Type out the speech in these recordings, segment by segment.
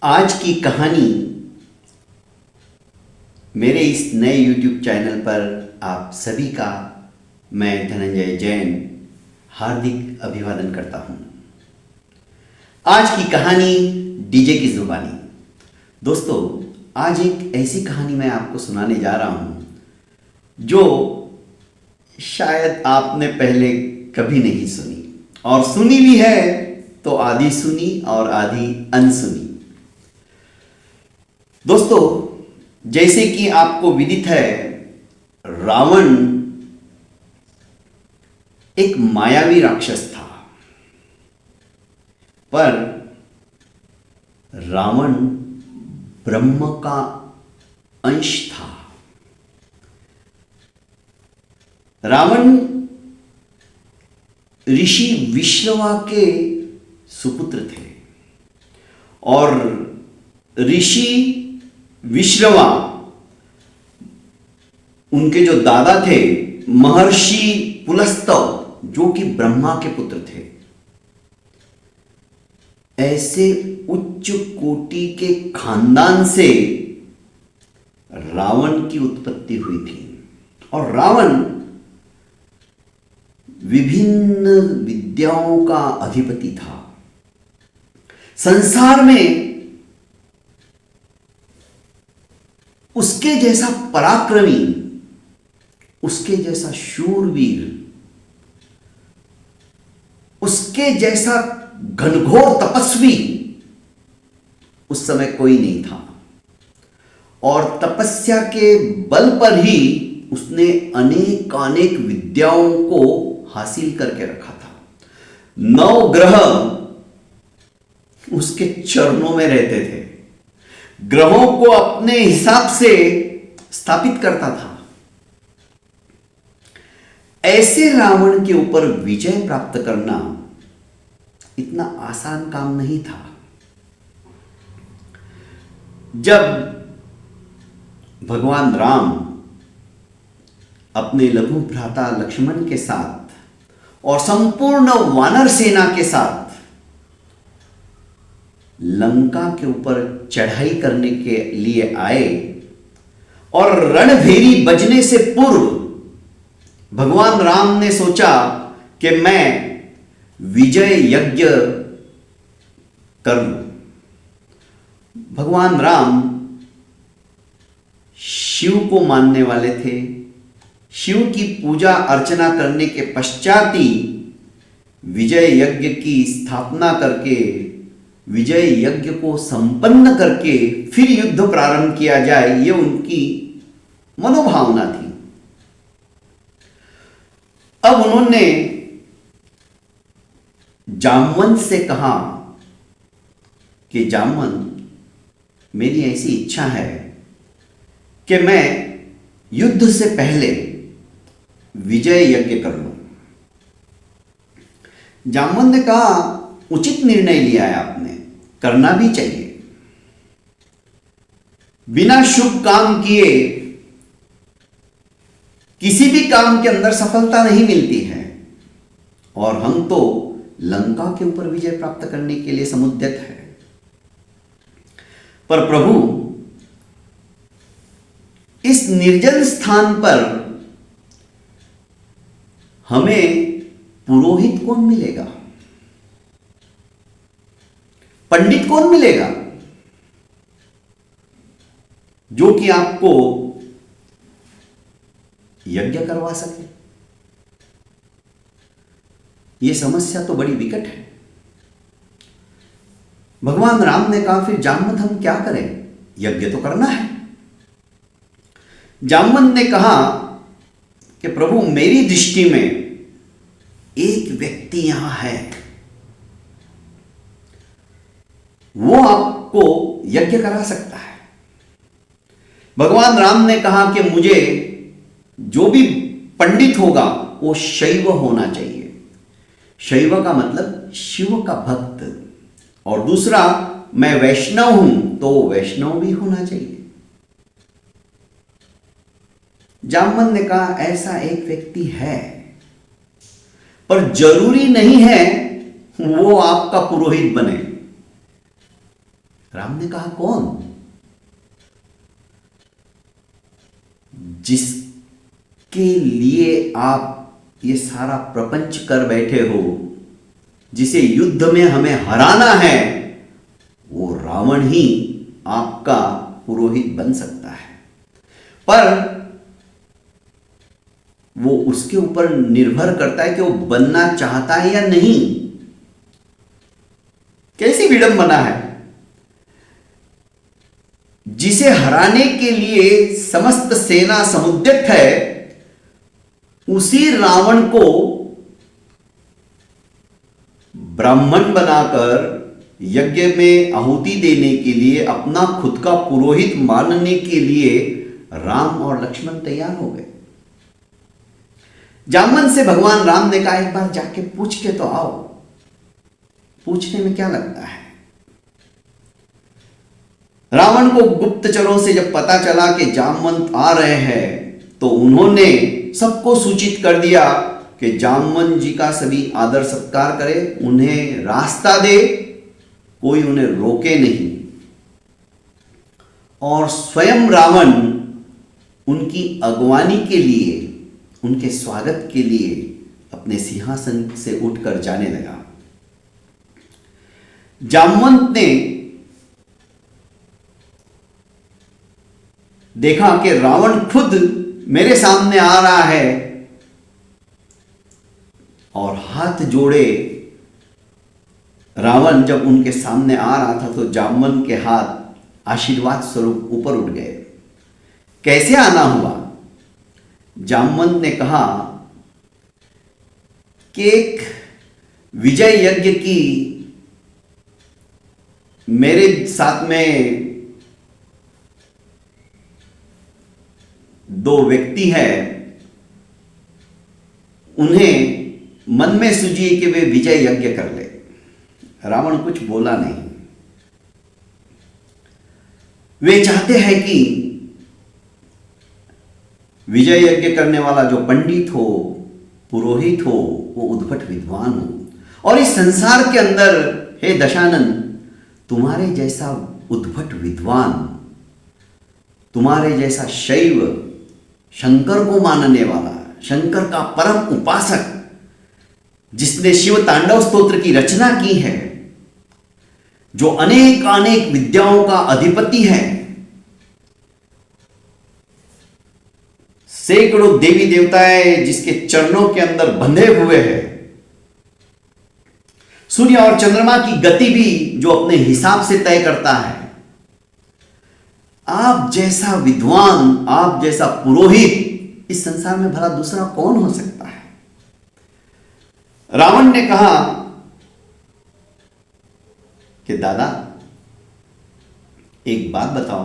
आज की कहानी मेरे इस नए YouTube चैनल पर आप सभी का मैं धनंजय जैन हार्दिक अभिवादन करता हूं। आज की कहानी डीजे की जुबानी। दोस्तों, आज एक ऐसी कहानी मैं आपको सुनाने जा रहा हूं जो शायद आपने पहले कभी नहीं सुनी, और सुनी भी है तो आधी सुनी और आधी अनसुनी। दोस्तों, जैसे कि आपको विदित है, रावण एक मायावी राक्षस था, पर रावण ब्रह्म का अंश था। रावण ऋषि विश्रवा के सुपुत्र थे, और ऋषि विश्रवा उनके जो दादा थे महर्षि पुलस्तव, जो कि ब्रह्मा के पुत्र थे। ऐसे उच्च कोटि के खानदान से रावण की उत्पत्ति हुई थी, और रावण विभिन्न विद्याओं का अधिपति था। संसार में उसके जैसा पराक्रमी, उसके जैसा शूरवीर, उसके जैसा घनघोर तपस्वी उस समय कोई नहीं था, और तपस्या के बल पर ही उसने अनेक विद्याओं को हासिल करके रखा था। 9 ग्रह उसके चरणों में रहते थे, ग्रहों को अपने हिसाब से स्थापित करता था। ऐसे रावण के ऊपर विजय प्राप्त करना इतना आसान काम नहीं था। जब भगवान राम अपने लघु भ्राता लक्ष्मण के साथ और संपूर्ण वानर सेना के साथ लंका के ऊपर चढ़ाई करने के लिए आए, और रणभेरी बजने से पूर्व भगवान राम ने सोचा कि मैं विजय यज्ञ कर लूं। भगवान राम शिव को मानने वाले थे। शिव की पूजा अर्चना करने के पश्चात ही विजय यज्ञ की स्थापना करके, विजय यज्ञ को संपन्न करके फिर युद्ध प्रारंभ किया जाए, ये उनकी मनोभावना थी। अब उन्होंने जामवंत से कहा कि जामवंत, मेरी ऐसी इच्छा है कि मैं युद्ध से पहले विजय यज्ञ कर लूं। जामवंत ने कहा, उचित निर्णय लिया है आपने, करना भी चाहिए। बिना शुभ काम किए किसी भी काम के अंदर सफलता नहीं मिलती है, और हम तो लंका के ऊपर विजय प्राप्त करने के लिए समुद्यत है। पर प्रभु, इस निर्जन स्थान पर हमें पुरोहित कौन मिलेगा, पंडित कौन मिलेगा जो कि आपको यज्ञ करवा सके? यह समस्या तो बड़ी विकट है। भगवान राम ने कहा, फिर जामवंत हम क्या करें, यज्ञ तो करना है। जामवंत ने कहा कि प्रभु, मेरी दृष्टि में एक व्यक्ति यहां है, वो आपको यज्ञ करा सकता है। भगवान राम ने कहा कि मुझे जो भी पंडित होगा वो शैव होना चाहिए। शैव का मतलब शिव का भक्त, और दूसरा मैं वैष्णव हूं तो वैष्णव भी होना चाहिए। जामवंत ने कहा, ऐसा एक व्यक्ति है, पर जरूरी नहीं है वो आपका पुरोहित बने। राम ने कहा, कौन? जिसके लिए आप ये सारा प्रपंच कर बैठे हो, जिसे युद्ध में हमें हराना है, वो रावण ही आपका पुरोहित बन सकता है। पर वो उसके ऊपर निर्भर करता है कि वो बनना चाहता है या नहीं। कैसी विडंबना है! जिसे हराने के लिए समस्त सेना समुद्यत है, उसी रावण को ब्राह्मण बनाकर यज्ञ में आहुति देने के लिए, अपना खुद का पुरोहित मानने के लिए राम और लक्ष्मण तैयार हो गए। जामवंत से भगवान राम ने कहा, एक बार जाके पूछ के तो आओ। पूछने में क्या लगता है? रावण को गुप्तचरों से जब पता चला कि जामवंत आ रहे हैं, तो उन्होंने सबको सूचित कर दिया कि जामवंत जी का सभी आदर सत्कार करे, उन्हें रास्ता दे, कोई उन्हें रोके नहीं। और स्वयं रावण उनकी अगवानी के लिए, उनके स्वागत के लिए अपने सिंहासन से उठकर जाने लगा। जामवंत ने देखा कि रावण खुद मेरे सामने आ रहा है, और हाथ जोड़े रावण जब उनके सामने आ रहा था, तो जामवंत के हाथ आशीर्वाद स्वरूप ऊपर उठ गए। कैसे आना हुआ? जामवंत ने कहा कि एक विजय यज्ञ की मेरे साथ में दो व्यक्ति हैं, उन्हें मन में सूझी कि वे विजय यज्ञ कर ले। रावण कुछ बोला नहीं। वे चाहते हैं कि विजय यज्ञ करने वाला जो पंडित हो, पुरोहित हो, वो उद्भट विद्वान हो। और इस संसार के अंदर, हे दशानन, तुम्हारे जैसा उद्भट विद्वान, तुम्हारे जैसा शैव, शंकर को मानने वाला, शंकर का परम उपासक, जिसने शिव तांडव स्तोत्र की रचना की है, जो अनेक अनेक विद्याओं का अधिपति है, सैकड़ों देवी देवताएं जिसके चरणों के अंदर बंधे हुए हैं, सूर्य और चंद्रमा की गति भी जो अपने हिसाब से तय करता है, आप जैसा विद्वान, आप जैसा पुरोहित इस संसार में भला दूसरा कौन हो सकता है? रावण ने कहा कि दादा, एक बात बताओ,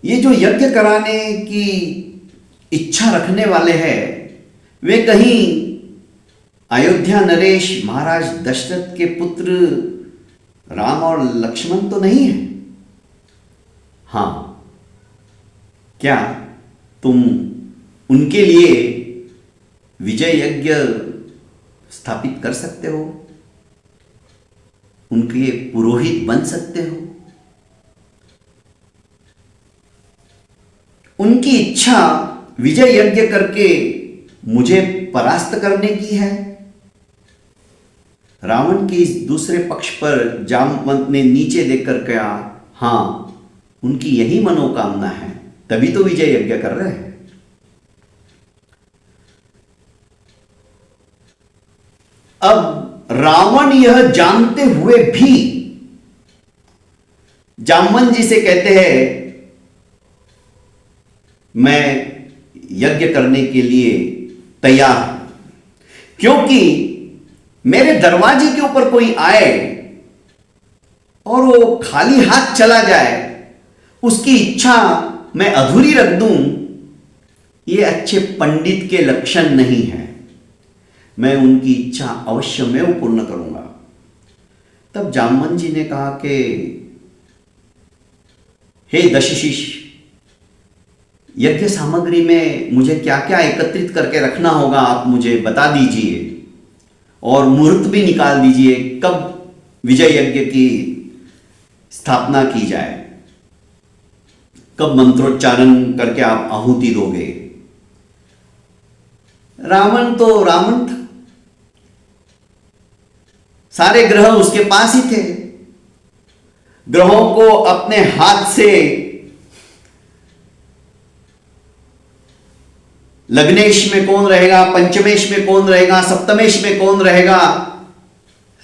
ये जो यज्ञ कराने की इच्छा रखने वाले हैं, वे कहीं अयोध्या नरेश महाराज दशरथ के पुत्र राम और लक्ष्मण तो नहीं है? हाँ, क्या तुम उनके लिए विजय यज्ञ स्थापित कर सकते हो? उनके पुरोहित बन सकते हो? उनकी इच्छा विजय यज्ञ करके मुझे परास्त करने की है। रावण के इस दूसरे पक्ष पर जामवंत ने नीचे देखकर कहा, हां, उनकी यही मनोकामना है, तभी तो विजय यज्ञ कर रहे हैं। अब रावण यह जानते हुए भी जामवंत जी से कहते हैं, मैं यज्ञ करने के लिए तैयार हूं, क्योंकि मेरे दरवाजे के ऊपर कोई आए और वो खाली हाथ चला जाए, उसकी इच्छा मैं अधूरी रख दूं, ये अच्छे पंडित के लक्षण नहीं है। मैं उनकी इच्छा अवश्य में पूर्ण करूंगा। तब जामवंत जी ने कहा कि हे दशशिष, यज्ञ सामग्री में मुझे क्या क्या एकत्रित करके रखना होगा, आप मुझे बता दीजिए और मुहूर्त भी निकाल दीजिए, कब विजय यज्ञ की स्थापना की जाए, कब मंत्रोच्चारण करके आप आहुति दोगे। रावण तो रावण था, सारे ग्रह उसके पास ही थे। ग्रहों को अपने हाथ से लग्नेश में कौन रहेगा, पंचमेश में कौन रहेगा, सप्तमेश में कौन रहेगा,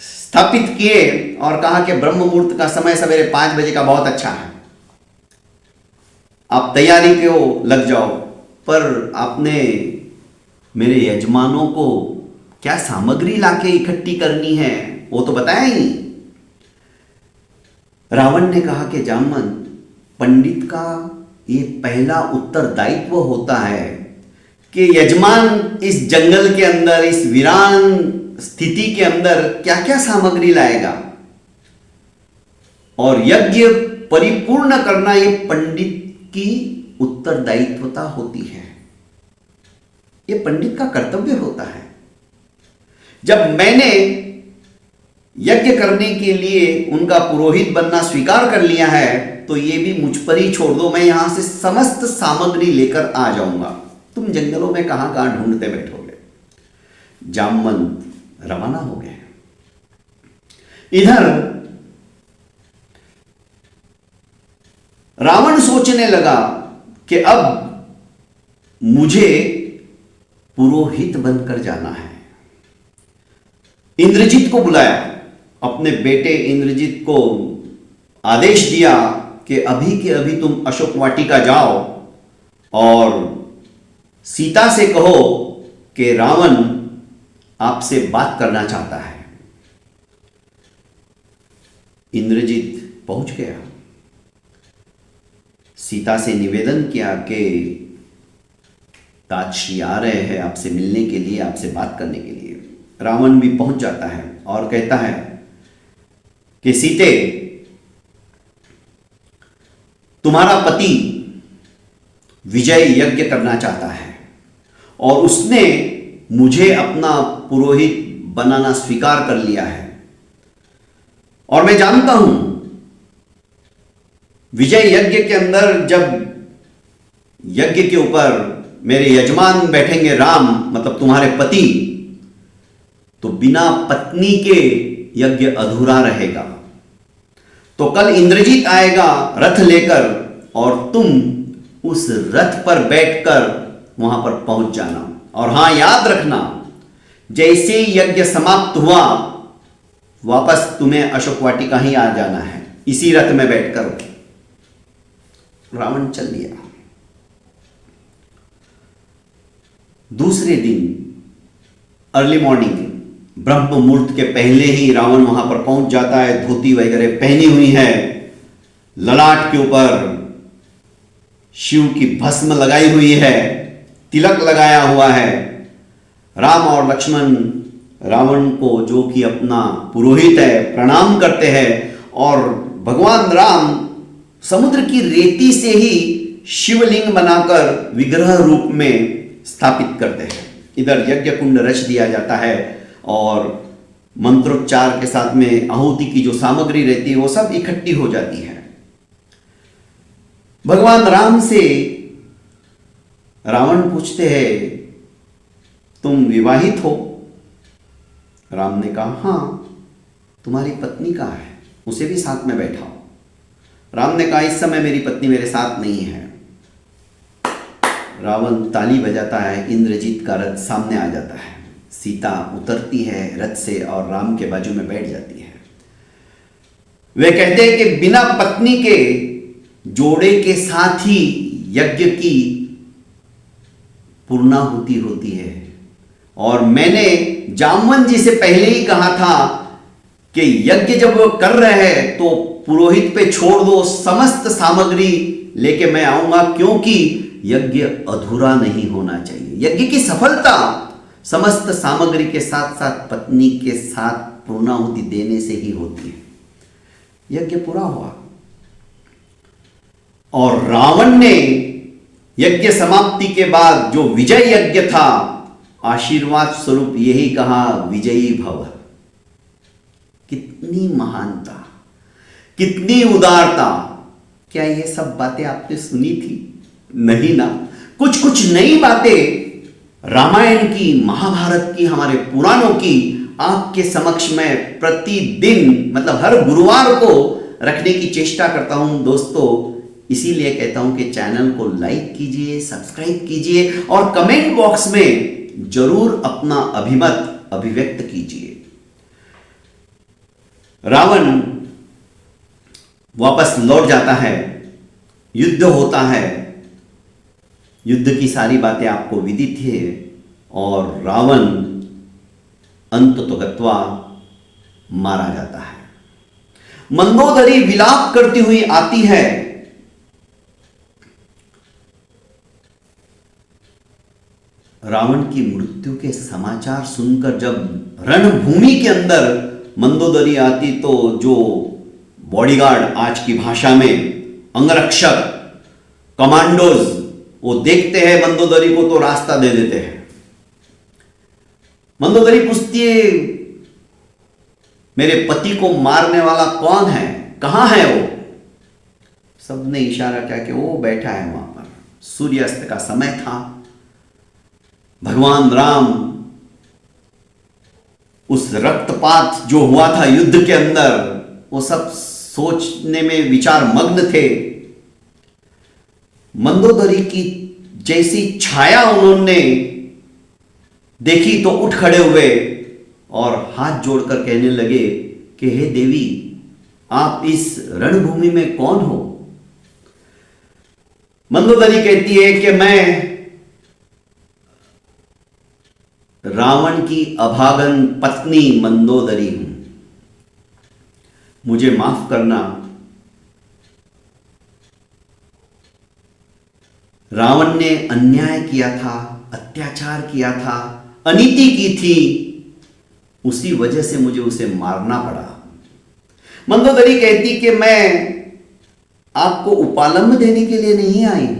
स्थापित किए और कहा कि ब्रह्म मुहूर्त का समय सवेरे 5 बजे का बहुत अच्छा है, आप तैयारी को लग जाओ। पर आपने मेरे यजमानों को क्या सामग्री लाके इकट्ठी करनी है वो तो बताया ही नहीं। रावण ने कहा कि जामवंत, पंडित का ये पहला उत्तरदायित्व होता है कि यजमान इस जंगल के अंदर, इस वीरान स्थिति के अंदर क्या क्या सामग्री लाएगा, और यज्ञ परिपूर्ण करना ये पंडित की उत्तरदायित्वता होती है, ये पंडित का कर्तव्य होता है। जब मैंने यज्ञ करने के लिए उनका पुरोहित बनना स्वीकार कर लिया है तो ये भी मुझ पर ही छोड़ दो, मैं यहां से समस्त सामग्री लेकर आ जाऊंगा, तुम जंगलों में कहां कहां ढूंढते बैठोगे। जामवंत रवाना हो गए। इधर रावण सोचने लगा कि अब मुझे पुरोहित बनकर जाना है। इंद्रजीत को बुलाया, अपने बेटे इंद्रजीत को आदेश दिया कि अभी के अभी तुम अशोक वाटिका जाओ और सीता से कहो कि रावण आपसे बात करना चाहता है। इंद्रजीत पहुंच गया, सीता से निवेदन किया कि ताजश्री आ रहे हैं आपसे मिलने के लिए, आपसे बात करने के लिए। रावण भी पहुंच जाता है और कहता है कि सीते, तुम्हारा पति विजय यज्ञ करना चाहता है और उसने मुझे अपना पुरोहित बनाना स्वीकार कर लिया है, और मैं जानता हूं विजय यज्ञ के अंदर जब यज्ञ के ऊपर मेरे यजमान बैठेंगे राम, मतलब तुम्हारे पति, तो बिना पत्नी के यज्ञ अधूरा रहेगा। तो कल इंद्रजीत आएगा रथ लेकर और तुम उस रथ पर बैठकर वहां पर पहुंच जाना। और हां, याद रखना, जैसे ही यज्ञ समाप्त हुआ वापस तुम्हें अशोक वाटिका ही आ जाना है, इसी रथ में बैठकर। रावण चल दिया। दूसरे दिन अर्ली मॉर्निंग, ब्रह्म मुहूर्त के पहले ही रावण वहां पर पहुंच जाता है। धोती वगैरह पहनी हुई है, ललाट के ऊपर शिव की भस्म लगाई हुई है, तिलक लगाया हुआ है। राम और लक्ष्मण रावण को, जो कि अपना पुरोहित है, प्रणाम करते हैं और भगवान राम समुद्र की रेती से ही शिवलिंग बनाकर विग्रह रूप में स्थापित करते हैं। इधर यज्ञ कुंड रच दिया जाता है और मंत्रोच्चार के साथ में आहुति की जो सामग्री रहती है वो सब इकट्ठी हो जाती है। भगवान राम से रावण पूछते हैं, तुम विवाहित हो? राम ने कहा, हां। तुम्हारी पत्नी कहाँ है? उसे भी साथ में बैठाओ। राम ने कहा, इस समय मेरी पत्नी मेरे साथ नहीं है। रावण ताली बजाता है, इंद्रजीत का रथ सामने आ जाता है, सीता उतरती है रथ से और राम के बाजू में बैठ जाती है। वे कहते हैं कि बिना पत्नी के जोड़े के साथ ही यज्ञ की पूर्णाहुति होती है, और मैंने जामवंत जी से पहले ही कहा था कि यज्ञ जब वो कर रहे हैं तो पुरोहित पे छोड़ दो, समस्त सामग्री लेके मैं आऊंगा, क्योंकि यज्ञ अधूरा नहीं होना चाहिए। यज्ञ की सफलता समस्त सामग्री के साथ साथ पत्नी के साथ पूर्णाहुति देने से ही होती है। यज्ञ पूरा हुआ और रावण ने यज्ञ समाप्ति के बाद जो विजय यज्ञ था, आशीर्वाद स्वरूप यही कहा, विजयी भव। कितनी महानता, कितनी उदारता। क्या ये सब बातें आपने सुनी थी? नहीं ना। कुछ कुछ नई बातें रामायण की, महाभारत की, हमारे पुराणों की आपके समक्ष में प्रतिदिन, मतलब हर गुरुवार को रखने की चेष्टा करता हूं दोस्तों। इसीलिए कहता हूं कि चैनल को लाइक कीजिए, सब्सक्राइब कीजिए और कमेंट बॉक्स में जरूर अपना अभिमत अभिव्यक्त कीजिए। रावण वापस लौट जाता है, युद्ध होता है, युद्ध की सारी बातें आपको विदित है और रावण अंततोगत्वा मारा जाता है। मंदोदरी विलाप करती हुई आती है। रावण की मृत्यु के समाचार सुनकर जब रणभूमि के अंदर मंदोदरी आती तो जो बॉडीगार्ड, आज की भाषा में अंगरक्षक, कमांडोज, वो देखते हैं मंदोदरी को तो रास्ता दे देते हैं। मंदोदरी पूछती है, मेरे पति को मारने वाला कौन है, कहां है वो? सबने इशारा किया कि वो बैठा है वहां पर। सूर्यास्त का समय था। भगवान राम उस रक्तपात जो हुआ था युद्ध के अंदर, वो सब सोचने में विचार मग्न थे। मंदोदरी की जैसी छाया उन्होंने देखी तो उठ खड़े हुए और हाथ जोड़कर कहने लगे कि हे देवी, आप इस रणभूमि में कौन हो? मंदोदरी कहती है कि मैं रावण की अभागन पत्नी मंदोदरी हूं, मुझे माफ करना। रावण ने अन्याय किया था, अत्याचार किया था, अनीति की थी, उसी वजह से मुझे उसे मारना पड़ा। मंदोदरी कहती कि मैं आपको उपालंब देने के लिए नहीं आई हूं,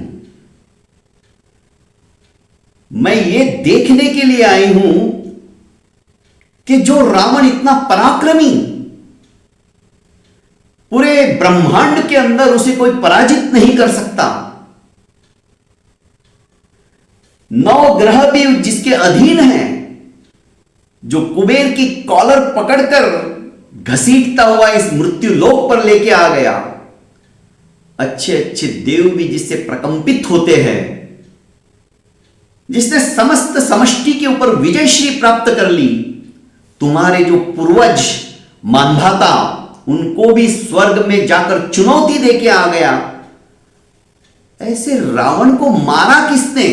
मैं ये देखने के लिए आई हूं कि जो रावण इतना पराक्रमी, पूरे ब्रह्मांड के अंदर उसे कोई पराजित नहीं कर सकता, 9 ग्रह भी जिसके अधीन हैं, जो कुबेर की कॉलर पकड़कर घसीटता हुआ इस मृत्यु लोक पर लेके आ गया, अच्छे अच्छे देव भी जिससे प्रकंपित होते हैं, जिसने समस्त समष्टि के ऊपर विजयश्री प्राप्त कर ली, तुम्हारे जो पूर्वज मानधाता, उनको भी स्वर्ग में जाकर चुनौती देके आ गया। ऐसे रावण को मारा किसने?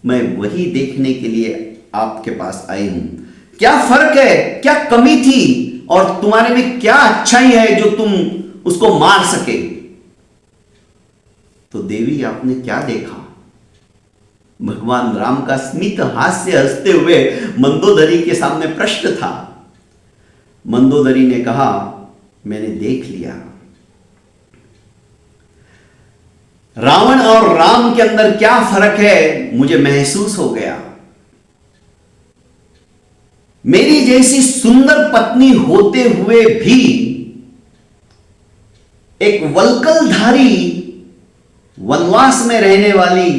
मैं वही देखने के लिए आपके पास आई हूं। क्या फर्क है, क्या कमी थी और तुम्हारे में क्या अच्छाई है जो तुम उसको मार सके? तो देवी, आपने क्या देखा? भगवान राम का स्मित हास्य हंसते हुए मंदोदरी के सामने प्रश्न था। मंदोदरी ने कहा, मैंने देख लिया। रावण और राम के अंदर क्या फर्क है मुझे महसूस हो गया। मेरी जैसी सुंदर पत्नी होते हुए भी एक वल्कलधारी वनवास में रहने वाली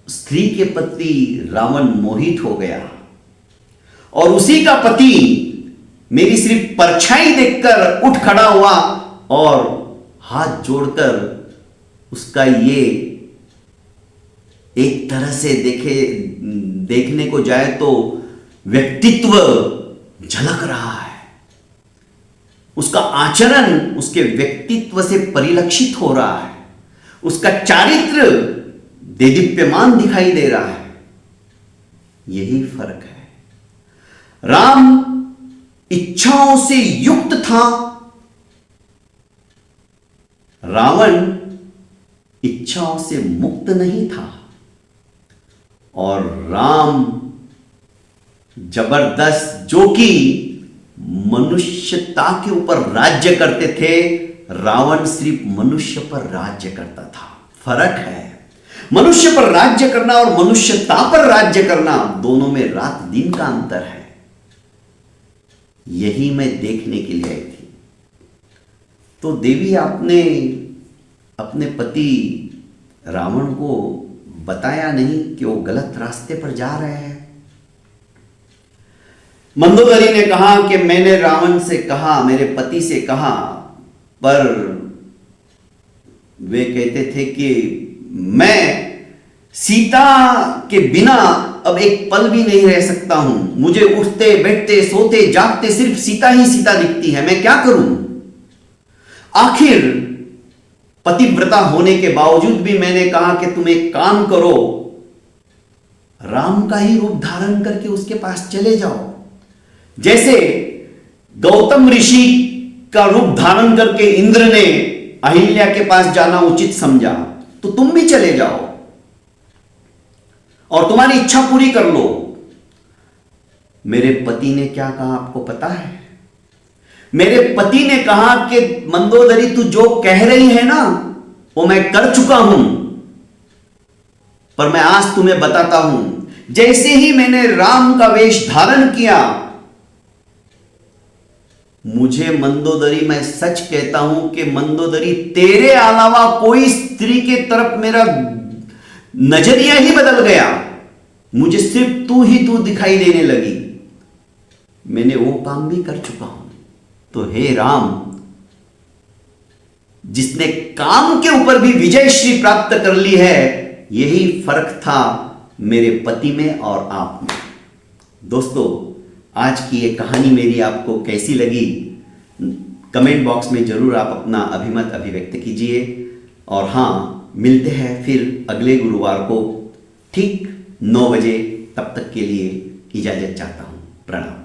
स्त्री के प्रति रावण मोहित हो गया और उसी का पति मेरी सिर्फ परछाई देखकर उठ खड़ा हुआ और हाथ जोड़कर उसका ये एक तरह से देखने को जाए तो व्यक्तित्व झलक रहा है। उसका आचरण उसके व्यक्तित्व से परिलक्षित हो रहा है। उसका चारित्र देदीप्यमान दिखाई दे रहा है। यही फर्क है। राम इच्छाओं से युक्त था, रावण इच्छाओं से मुक्त नहीं था। और राम जबरदस्त, जो कि मनुष्यता के ऊपर राज्य करते थे, रावण सिर्फ मनुष्य पर राज्य करता था। फर्क है। मनुष्य पर राज्य करना और मनुष्यता पर राज्य करना, दोनों में रात दिन का अंतर है। यही मैं देखने के लिए आई थी। तो देवी आपने अपने पति रावण को बताया नहीं कि वो गलत रास्ते पर जा रहे हैं? मंदोदरी ने कहा कि मैंने रावण से कहा, मेरे पति से कहा, पर वे कहते थे कि मैं सीता के बिना अब एक पल भी नहीं रह सकता हूं। मुझे उठते बैठते सोते जागते सिर्फ सीता ही सीता दिखती है, मैं क्या करूं? आखिर पतिव्रता होने के बावजूद भी मैंने कहा कि तुम एक काम करो, राम का ही रूप धारण करके उसके पास चले जाओ। जैसे गौतम ऋषि का रूप धारण करके इंद्र ने अहिल्या के पास जाना उचित समझा, तो तुम भी चले जाओ और तुम्हारी इच्छा पूरी कर लो। मेरे पति ने क्या कहा आपको पता है? मेरे पति ने कहा कि मंदोदरी तू जो कह रही है ना वो मैं कर चुका हूं, पर मैं आज तुम्हें बताता हूं। जैसे ही मैंने राम का वेश धारण किया, मुझे मंदोदरी, मैं सच कहता हूं कि मंदोदरी तेरे अलावा कोई स्त्री के तरफ मेरा नजरिया ही बदल गया। मुझे सिर्फ तू ही तू दिखाई देने लगी। मैंने वो काम भी कर चुका हूं। तो हे राम, जिसने काम के ऊपर भी विजय श्री प्राप्त कर ली है, यही फर्क था मेरे पति में और आप में। दोस्तों, आज की ये कहानी मेरी आपको कैसी लगी? कमेंट बॉक्स में जरूर आप अपना अभिमत अभिव्यक्त कीजिए। और हां, मिलते हैं फिर अगले गुरुवार को ठीक 9 बजे। तब तक के लिए इजाजत चाहता हूं। प्रणाम।